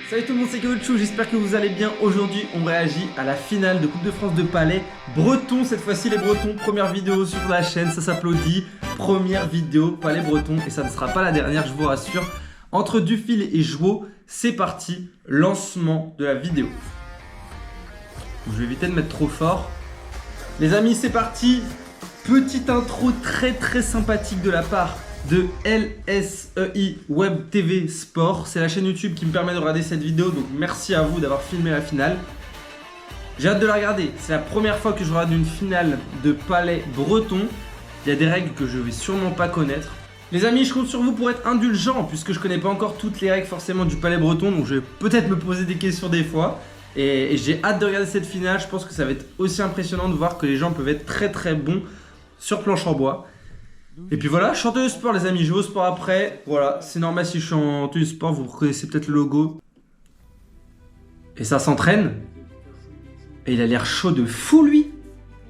Salut tout le monde, c'est Kevin, j'espère que vous allez bien. Aujourd'hui, on réagit à la finale de Coupe de France de Palais Breton. Cette fois-ci, les Bretons, première vidéo sur la chaîne, ça s'applaudit. Première vidéo Palais Breton et ça ne sera pas la dernière, je vous rassure. Entre Dufil et Jouot, c'est parti, lancement de la vidéo. Je vais éviter de mettre trop fort. Les amis, c'est parti. Petite intro très sympathique de la part de LSEI Web TV Sport. C'est la chaîne YouTube qui me permet de regarder cette vidéo, donc merci à vous d'avoir filmé la finale. J'ai hâte de la regarder. C'est la première fois que je regarde une finale de Palais Breton. Il y a des règles que je vais sûrement pas connaître. Les amis, je compte sur vous pour être indulgents, puisque je connais pas encore toutes les règles forcément du Palais Breton, donc je vais peut-être me poser des questions des fois. Et j'ai hâte de regarder cette finale. Je pense que ça va être aussi impressionnant de voir que les gens peuvent être très bons sur planche en bois. Et puis voilà, chanteur de sport les amis, je vais au sport après. Voilà, c'est normal si je suis en tenue de sport, vous reconnaissez peut-être le logo. Et ça s'entraîne. Et il a l'air chaud de fou lui.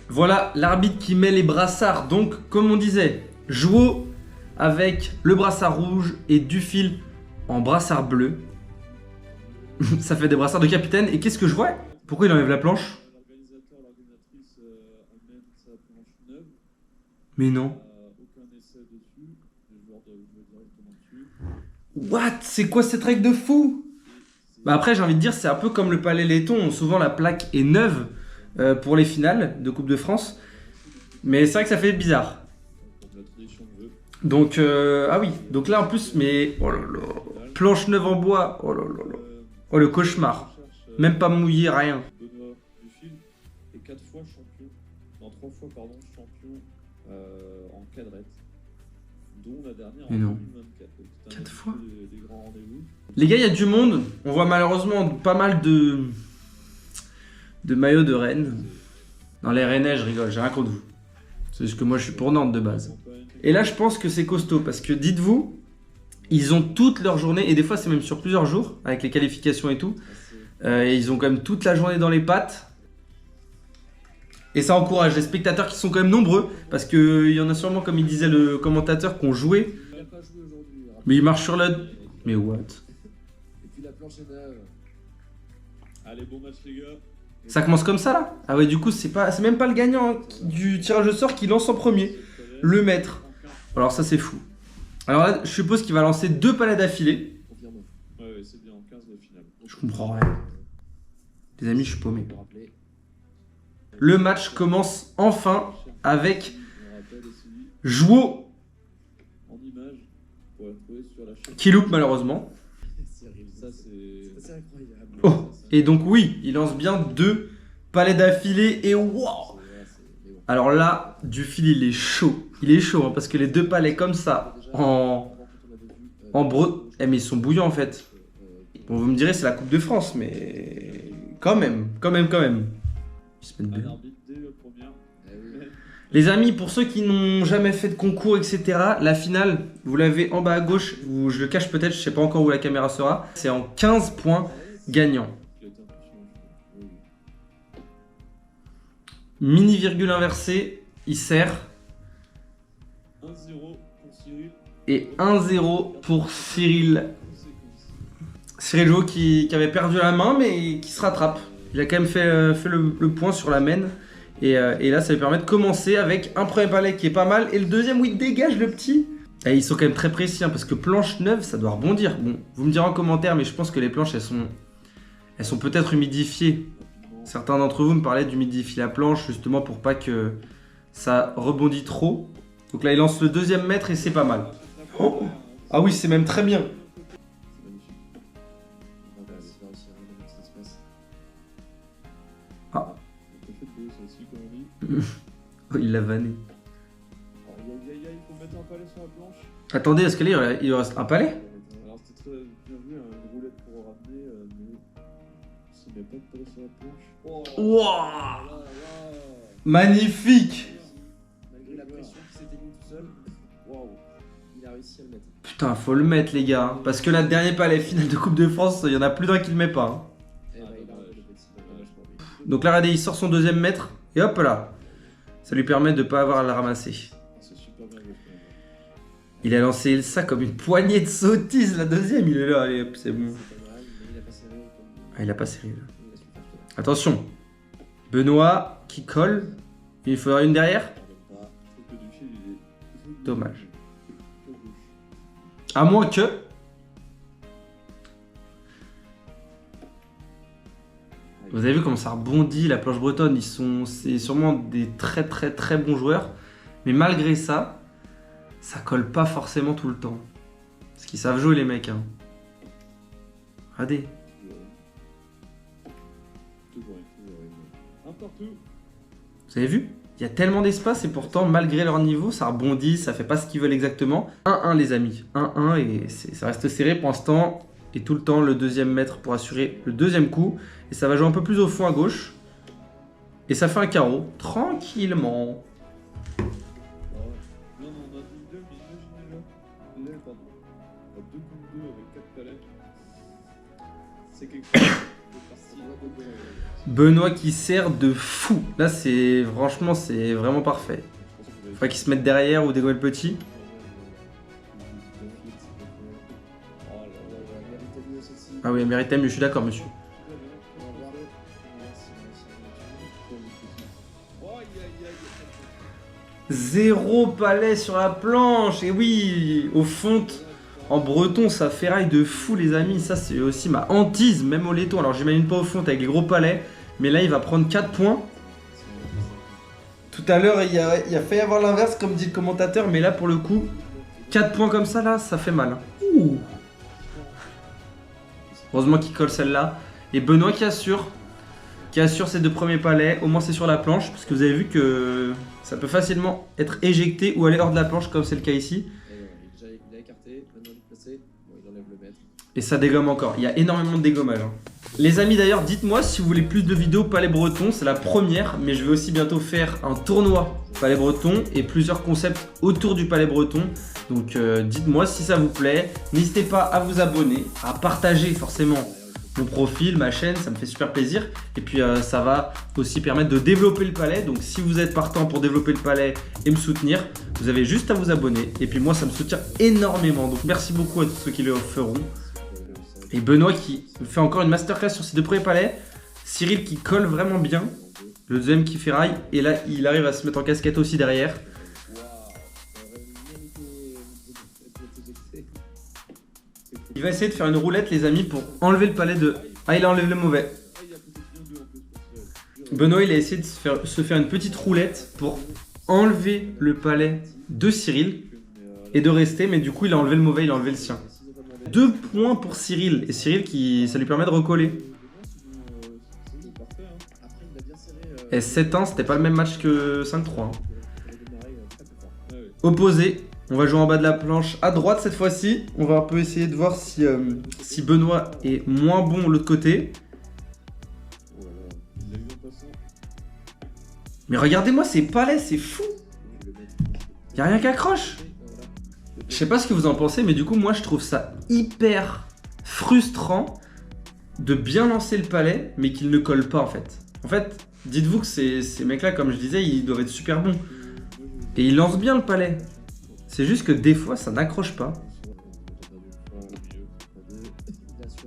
Voilà l'arbitre qui met les brassards. Donc comme on disait, Jouot avec le brassard rouge et Dufil en brassard bleu. Ça fait des brassards de capitaine. Et qu'est-ce que je vois? Pourquoi il enlève la planche? Mais non. What? C'est quoi cette règle de fou? Bah après j'ai envie de dire c'est un peu comme le Palais Laiton. Souvent la plaque est neuve pour les finales de Coupe de France. Mais c'est vrai que ça fait bizarre. Donc ah oui, donc là en plus mais oh là là, planche neuve en bois. Oh là là là. Oh le cauchemar. Même pas mouillé, rien. Benoît Dufil est 4 fois champion, non 3 fois pardon, champion en cadrette, dont la dernière en 2024. 4 fois des grands rendez-vous. Les gars, il y a du monde. On voit malheureusement pas mal de maillots de Rennes. Dans les Rennais, je rigole, j'ai rien contre vous. C'est juste que moi je suis pour Nantes de base. Et là je pense que c'est costaud parce que dites-vous, ils ont toute leur journée, et des fois c'est même sur plusieurs jours, avec les qualifications et tout. Et ils ont quand même toute la journée dans les pattes. Et ça encourage les spectateurs qui sont quand même nombreux. Parce qu'il y en a sûrement, comme il disait le commentateur, qui ont joué. Mais il marche sur la... Mais what? Et puis la planche est neuve. Allez, bon match les gars. Ça commence comme ça là? Ah ouais, du coup c'est même pas le gagnant du tirage au sort qui lance en premier. Le maître. Alors ça c'est fou. Alors là je suppose qu'il va lancer 2 palais d'affilée. Ouais, c'est bien en 15 de finale. Je comprends rien. Les amis, je suis paumé. Le match commence enfin avec Jouot qui loupe malheureusement. Oh, et donc oui, il lance bien 2 palais d'affilée et wow. Alors là, Dufil il est chaud. Il est chaud hein, parce que les 2 palais comme ça en breu, mais ils sont bouillants en fait. Bon, vous me direz c'est la Coupe de France, mais quand même. Ils se mettent bien. Les amis, pour ceux qui n'ont jamais fait de concours, etc., la finale, vous l'avez en bas à gauche, je le cache peut-être, je sais pas encore où la caméra sera, c'est en 15 points gagnants. Mini virgule inversée, il sert. 1-0 pour Cyril. Et 1-0 pour Cyril. Cyril Jouot qui avait perdu la main, mais qui se rattrape. Il a quand même fait le point sur la main. Et là, ça lui permet de commencer avec un premier palais qui est pas mal. Et le deuxième où il dégage le petit. Et ils sont quand même très précis, hein, parce que planche neuve, ça doit rebondir. Bon, vous me direz en commentaire, mais je pense que les planches, elles sont peut-être humidifiées. Certains d'entre vous me parlaient d'humidifier la planche, justement pour pas que ça rebondit trop. Donc là, il lance le deuxième mètre et c'est pas mal. Oh, ah oui, c'est même très bien. Ah. Oh, il l'a vanné. Attendez, est-ce que là, il reste un palais? Alors c'était très bien vu, une roulette pour ramener, mais s'il n'y a pas de palais sur la planche. Wow. Magnifique. Malgré la pression qui s'était mise tout seul, waouh, il a réussi à le mettre. Putain, faut le mettre les gars, hein, parce que la dernière palais finale de Coupe de France, il y en a plus d'un qui le met pas. Hein. Donc là, regardez, il sort son deuxième mètre, et hop là. Ça lui permet de ne pas avoir à la ramasser. Il a lancé ça comme une poignée de sottises, la deuxième, il est là, allez hop, c'est bon. Ah, il a pas Cyril. Attention. Benoît qui colle. Il faudra une derrière. Dommage. À moins que... Vous avez vu comment ça rebondit, la planche bretonne. C'est sûrement des très bons joueurs. Mais malgré ça, ça colle pas forcément tout le temps. Parce qu'ils savent jouer les mecs. Hein. Regardez. Vous avez vu? Il y a tellement d'espace et pourtant, malgré leur niveau, ça rebondit, ça fait pas ce qu'ils veulent exactement. 1-1 les amis. 1-1 et ça reste serré pour l'instant. Et tout le temps, le deuxième mètre pour assurer le deuxième coup. Et ça va jouer un peu plus au fond à gauche. Et ça fait un carreau. Tranquillement. Benoît qui sert de fou. Là, franchement, c'est vraiment parfait. Faudrait qu'il se mette derrière ou dégomme le petit. Ah oui, mérite mieux, je suis d'accord, monsieur. Zéro palais sur la planche. Et oui, au fond, en breton, ça ferraille de fou, les amis. Ça, c'est aussi ma hantise, même au laiton. Alors, j'imagine pas au fond avec les gros palais. Mais là, il va prendre 4 points. Tout à l'heure, il a failli avoir l'inverse, comme dit le commentateur. Mais là, pour le coup, 4 points comme ça, là, ça fait mal. Ouh. Heureusement qu'il colle celle-là. Et Benoît qui assure ses 2 premiers palais. Au moins, c'est sur la planche. Parce que vous avez vu que ça peut facilement être éjecté ou aller hors de la planche, comme c'est le cas ici. Et ça dégomme encore. Il y a énormément de dégommage. Hein. Les amis, d'ailleurs, dites-moi si vous voulez plus de vidéos palais breton. C'est la première, mais je vais aussi bientôt faire un tournoi palais breton et plusieurs concepts autour du palais breton. Donc dites-moi si ça vous plaît. N'hésitez pas à vous abonner, à partager forcément mon profil, ma chaîne, ça me fait super plaisir. Et puis ça va aussi permettre de développer le palais. Donc si vous êtes partant pour développer le palais et me soutenir, vous avez juste à vous abonner. Et puis moi, ça me soutient énormément. Donc merci beaucoup à tous ceux qui le feront. Et Benoît qui fait encore une masterclass sur ses 2 premiers palais. Cyril qui colle vraiment bien. Le deuxième qui ferraille. Et là, il arrive à se mettre en casquette aussi derrière. Il va essayer de faire une roulette, les amis, pour enlever le palais de... Ah, il a enlevé le mauvais. Benoît, il a essayé de se faire une petite roulette pour enlever le palais de Cyril et de rester. Mais du coup, il a enlevé le mauvais, il a enlevé le sien. 2 points pour Cyril. Et Cyril, ça lui permet de recoller. Et 7-1, c'était pas le même match que 5-3. Hein. Opposé. On va jouer en bas de la planche à droite cette fois-ci. On va un peu essayer de voir si Benoît est moins bon de l'autre côté. Mais regardez-moi ces palais, c'est fou. Y'a rien qui accroche. Je sais pas ce que vous en pensez, mais du coup, moi, je trouve ça hyper frustrant de bien lancer le palais, mais qu'il ne colle pas, en fait. En fait, dites-vous que ces mecs-là, comme je disais, ils doivent être super bons. Et ils lancent bien le palais. C'est juste que des fois, ça n'accroche pas.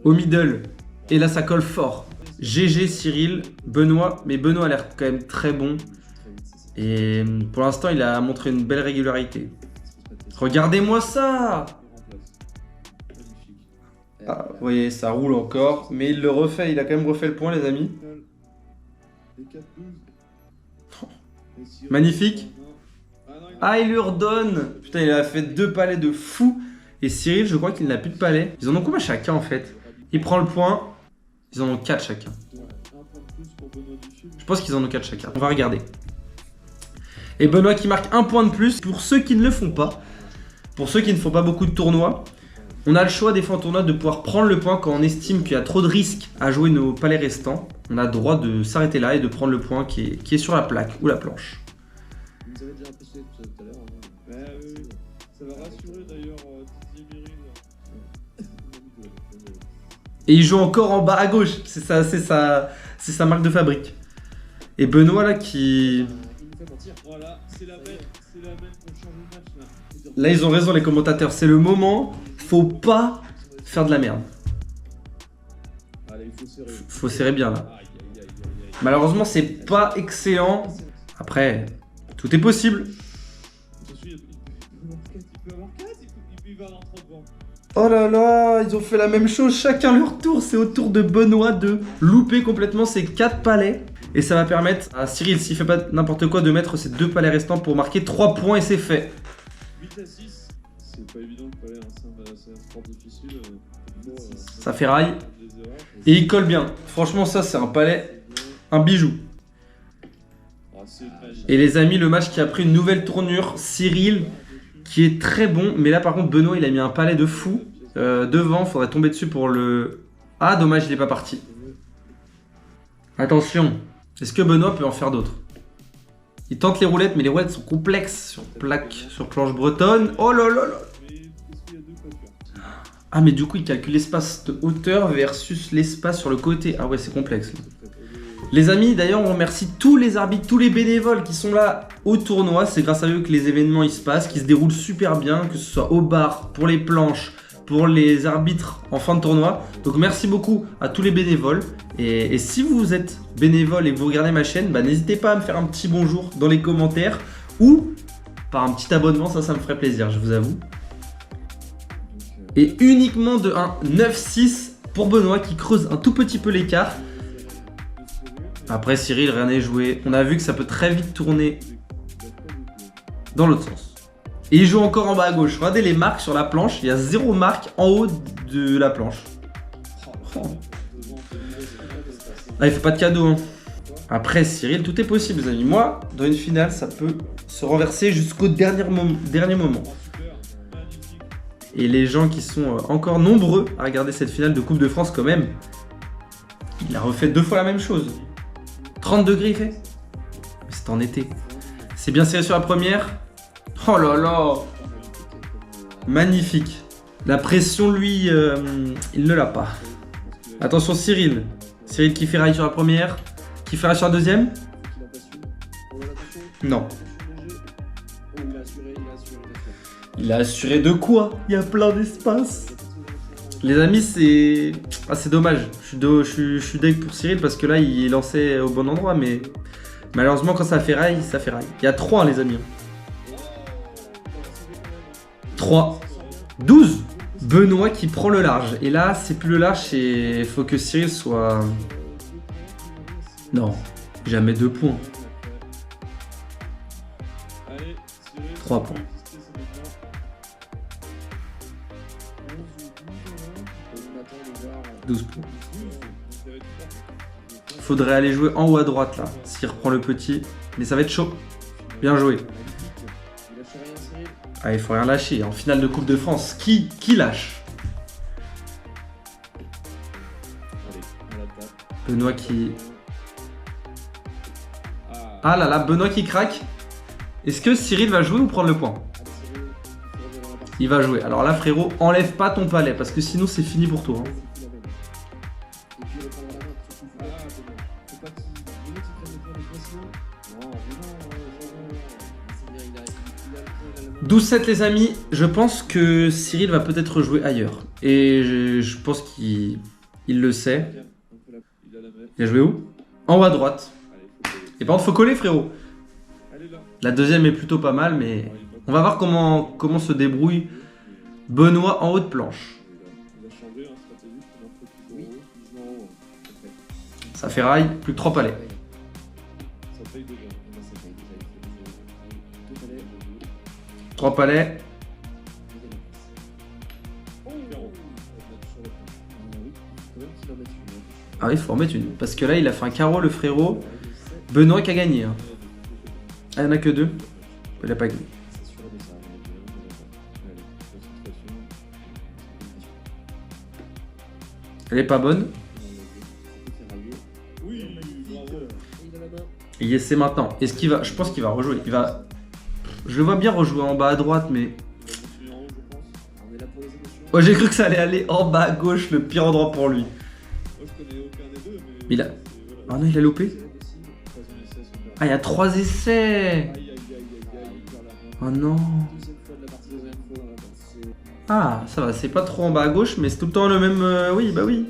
Au middle. Et là, ça colle fort. GG Cyril, Benoît. Mais Benoît a l'air quand même très bon. Et pour l'instant, il a montré une belle régularité. Regardez-moi ça! Ah, vous voyez, ça roule encore. Mais il le refait. Il a quand même refait le point, les amis. Magnifique. Ah, il lui redonne. Putain, il a fait 2 palais de fou. Et Cyril, je crois qu'il n'a plus de palais. Ils en ont combien chacun, en fait? Il prend le point. Ils en ont 4 chacun. Je pense qu'ils en ont 4 chacun. On va regarder. Et Benoît qui marque 1 point de plus. Pour ceux qui ne le font pas, pour ceux qui ne font pas beaucoup de tournois, on a le choix des fois en tournoi de pouvoir prendre le point quand on estime qu'il y a trop de risques à jouer nos palais restants. On a le droit de s'arrêter là et de prendre le point qui est sur la plaque ou la planche. Vous avez déjà impressionné tout à l'heure. Oui. Ça va rassurer d'ailleurs Didier Meryl. Et il joue encore en bas à gauche. C'est sa marque de fabrique. Et Benoît là qui... Voilà, c'est la même qu'on change le match là. Là ils ont raison les commentateurs, c'est le moment, faut pas faire de la merde. Allez, il faut serrer. Faut serrer bien là. Aïe, aïe, aïe, aïe, aïe. Malheureusement, c'est pas excellent. Après, tout est possible. Attention, il peut avoir 4, il peut avoir 30 points. Oh là là, ils ont fait la même chose, chacun leur tour. C'est au tour de Benoît de louper complètement ses 4 palets. Et ça va permettre à Cyril, s'il fait pas n'importe quoi, de mettre ses 2 palets restants pour marquer 3 points et c'est fait. 8 à 6, c'est pas évident de palais, hein, c'est un sport difficile. Ça fait rail. Et il colle bien. Franchement, ça, c'est un palais, un bijou. Et les amis, le match qui a pris une nouvelle tournure, Cyril, qui est très bon. Mais là, par contre, Benoît, il a mis un palais de fou. Devant, faudrait tomber dessus pour le... Ah, dommage, il est pas parti. Attention. Est-ce que Benoît peut en faire d'autres? Il tente les roulettes, mais les roulettes sont complexes sur plaque, sur planche bretonne. Oh là là là. Ah, mais du coup, il calcule l'espace de hauteur versus l'espace sur le côté. Ah ouais, c'est complexe. Les amis, d'ailleurs, on remercie tous les arbitres, tous les bénévoles qui sont là au tournoi. C'est grâce à eux que les événements ils se passent, qui se déroulent super bien, que ce soit au bar, pour les planches, pour les arbitres en fin de tournoi. Donc merci beaucoup à tous les bénévoles. Et si vous êtes bénévole et que vous regardez ma chaîne, bah, n'hésitez pas à me faire un petit bonjour dans les commentaires ou par un petit abonnement, ça me ferait plaisir, je vous avoue. Et uniquement de 9-6 pour Benoît qui creuse un tout petit peu l'écart. Après Cyril, rien n'est joué. On a vu que ça peut très vite tourner dans l'autre sens. Et il joue encore en bas à gauche. Regardez les marques sur la planche. Il y a 0 marque en haut de la planche. Oh. Là, il fait pas de cadeau. Hein. Après Cyril, tout est possible les amis. Moi, dans une finale, ça peut se renverser jusqu'au dernier moment. Et les gens qui sont encore nombreux à regarder cette finale de Coupe de France quand même, il a refait 2 fois la même chose. 30 degrés il fait. Mais c'est en été. C'est bien serré sur la première. Oh là là. Magnifique. La pression, lui, il ne l'a pas. Attention Cyril. Cyril qui fait rail sur la première. Qui fait rail sur la deuxième. Non. Il a assuré de quoi? Il y a plein d'espace. Les amis, c'est... Ah, c'est dommage. Je suis deg pour Cyril parce que là, il est lancé au bon endroit. Mais malheureusement, quand ça fait rail, ça fait rail. Il y a 3, les amis. 3. 12. Benoît qui prend le large. Et là, c'est plus le large. Il faut que Cyril soit... Non. Jamais 2 points. 3 points. 12 points. Faudrait aller jouer en haut à droite là, s'il reprend le petit. Mais ça va être chaud. Bien joué. Ah, il faut rien lâcher. En finale de Coupe de France, qui lâche? Benoît qui... Ah là là, Benoît qui craque. Est-ce que Cyril va jouer ou prendre le point? Il va jouer. Alors là, frérot, enlève pas ton palais parce que sinon c'est fini pour toi. Hein. 12-7 les amis, je pense que Cyril va peut-être jouer ailleurs. Et je pense qu'il le sait. Il a joué où? En haut à droite. Et par contre, faut coller frérot. La deuxième est plutôt pas mal, mais on va voir comment se débrouille Benoît en haut de planche. Ça fait rail, plus que 3 palets. 3 palets. Ah oui, il faut en mettre une. Parce que là, il a fait un carreau, le frérot. Benoît qui a gagné. Hein. Ah, il n'y en a que 2. Il n'a pas gagné. Elle est pas bonne. Et c'est maintenant. Est-ce qu'il va... Je pense qu'il va rejouer. Il va... Je le vois bien rejouer en bas à droite, mais... Oh, j'ai cru que ça allait aller en bas à gauche, le pire endroit pour lui. Il a... Ah non, il a loupé. Ah, il y a 3 essais. Oh non. Ah, ça va, c'est pas trop en bas à gauche, mais c'est tout le temps le même... Oui, bah oui.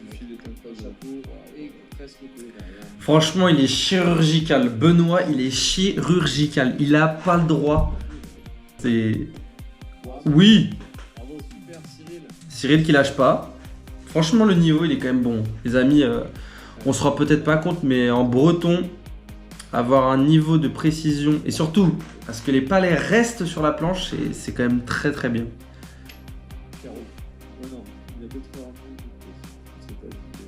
Du fil est un chapeau et presque deux derrière. Franchement, il est chirurgical. Benoît, il est chirurgical. Il a pas le droit. C'est... Oui. Bravo, super Cyril. Cyril qui lâche pas. Franchement, le niveau, il est quand même bon. Les amis, on se rend peut-être pas compte, mais en breton, avoir un niveau de précision et surtout, à ce que les palets restent sur la planche, c'est quand même très très bien. Carreau. Oh non, il a d'autres armes. C'est pas dit.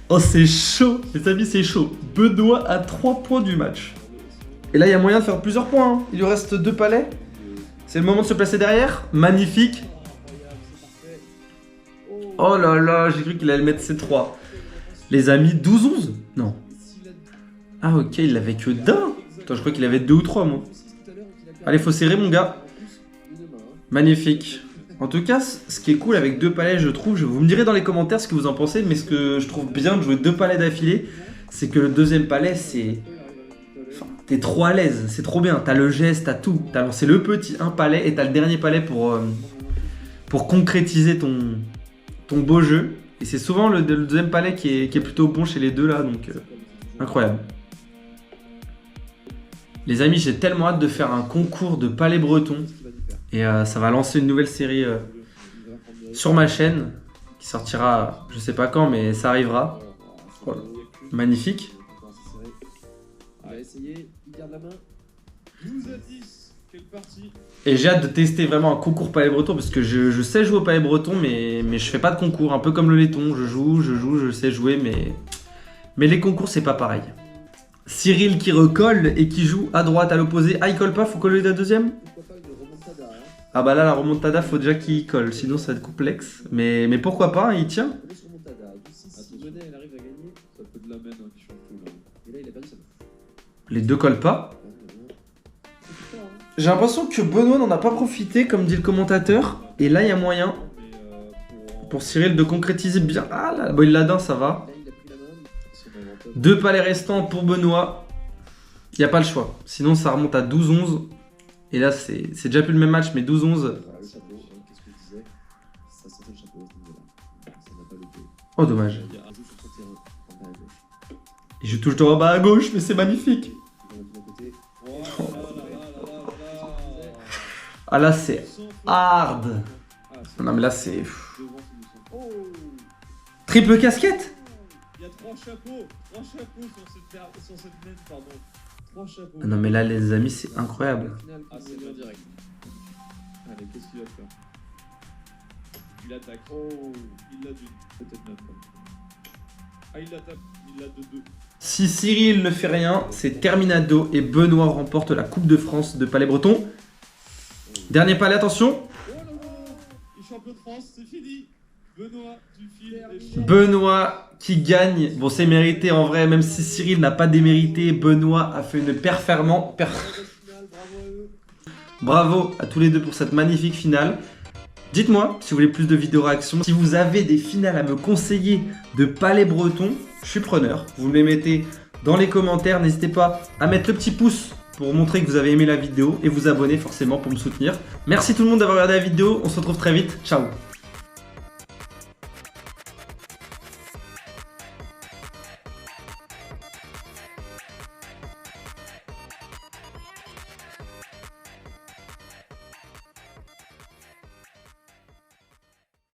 Oh, c'est chaud. Les amis, c'est chaud. Benoît a 3 points du match. Et là, il y a moyen de faire plusieurs points. Hein. Il lui reste 2 palets. C'est le moment de se placer derrière. Magnifique. Oh là là, j'ai cru qu'il allait mettre ses 3. Les amis, 12-11 ? Non. Ah ok, il l'avait que d'un. Attends, je crois qu'il avait 2 ou 3 moi. Allez, faut serrer mon gars. Magnifique. En tout cas, ce qui est cool avec 2 palets, je trouve, vous me direz dans les commentaires ce que vous en pensez, mais ce que je trouve bien de jouer 2 palets d'affilée, c'est que le deuxième palais, c'est... Enfin, t'es trop à l'aise, c'est trop bien. T'as le geste, t'as tout. T'as lancé le petit, un palais, et t'as le dernier palais pour concrétiser ton beau jeu. Et c'est souvent le deuxième palais qui est plutôt bon chez les deux là, donc incroyable. Les amis, j'ai tellement hâte de faire un concours de palais bretons. Et ça va lancer une nouvelle série sur ma chaîne, qui sortira je sais pas quand, mais ça arrivera. Voilà. Magnifique. On va essayer, il garde la main. 12 à 10, quelle partie. Et j'ai hâte de tester vraiment un concours palais breton, parce que je sais jouer au palais breton, mais je fais pas de concours, un peu comme le laiton. Je joue, je sais jouer, mais les concours c'est pas pareil. Cyril qui recolle et qui joue à droite à l'opposé. Ah, il colle pas, faut coller la deuxième. Ah bah là, la remontada, faut déjà qu'il colle, sinon ça va être complexe. Mais pourquoi pas, il tient. Les deux collent pas. J'ai l'impression que Benoît n'en a pas profité, comme dit le commentateur. Et là, il y a moyen pour Cyril de concrétiser bien. Ah là, bon, il l'a d'un, ça va. 2 palets restants pour Benoît. Il n'y a pas le choix. Sinon, ça remonte à 12-11. Et là, c'est déjà plus le même match, mais 12-11. Oh, dommage. Il joue toujours en bas à gauche, mais c'est magnifique. Ah là, c'est hard. Non, mais là, c'est... Triple casquette. Il y a 3 chapeaux sur cette main, pardon. 3 chapeaux. Ah non, mais là, les amis, c'est incroyable. Ah, c'est bien direct. Allez, qu'est-ce qu'il va faire? Il attaque. Oh, il l'a d'une. Peut-être même pas. Ah, il l'attaque. Il l'a de 2. Si Cyril ne fait rien, c'est terminado et Benoît remporte la Coupe de France de palais breton. Dernier palais, attention. Oh là là, il est champion de France, c'est fini. Benoît, tu files. Benoît qui gagne. Bon, c'est mérité en vrai, même si Cyril n'a pas démérité. Benoît a fait une performance. Bravo à tous les deux pour cette magnifique finale. Dites-moi si vous voulez plus de vidéos réactions. Si vous avez des finales à me conseiller de palais breton, je suis preneur. Vous me les mettez dans les commentaires. N'hésitez pas à mettre le petit pouce pour montrer que vous avez aimé la vidéo et vous abonner forcément pour me soutenir. Merci tout le monde d'avoir regardé la vidéo. On se retrouve très vite. Ciao.